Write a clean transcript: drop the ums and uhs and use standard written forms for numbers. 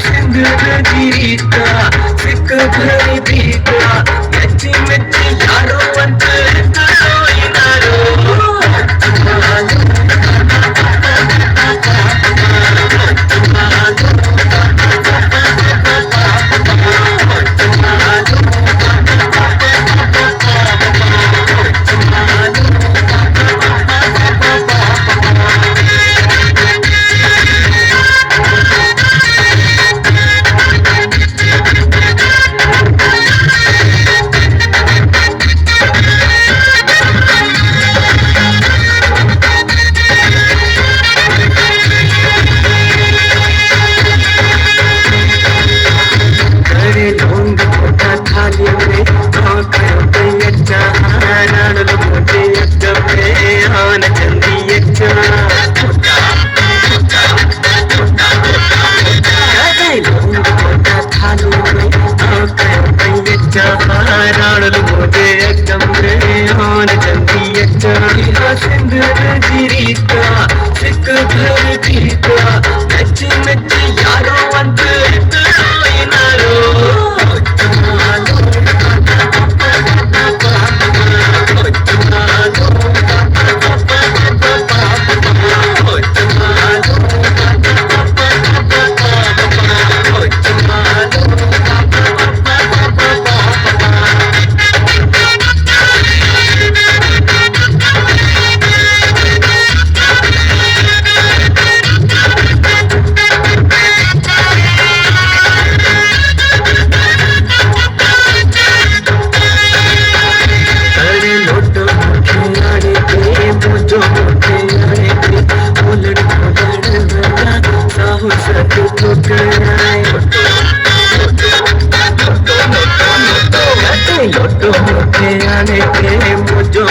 सिंध जी रीता सिक भरी बीता नची मिची यारो वंत कोई नारो सिंध जी रीता सिक भरी बीता नची मिची यारो वंत कोई नारो लोटो मुझे आने के मुझो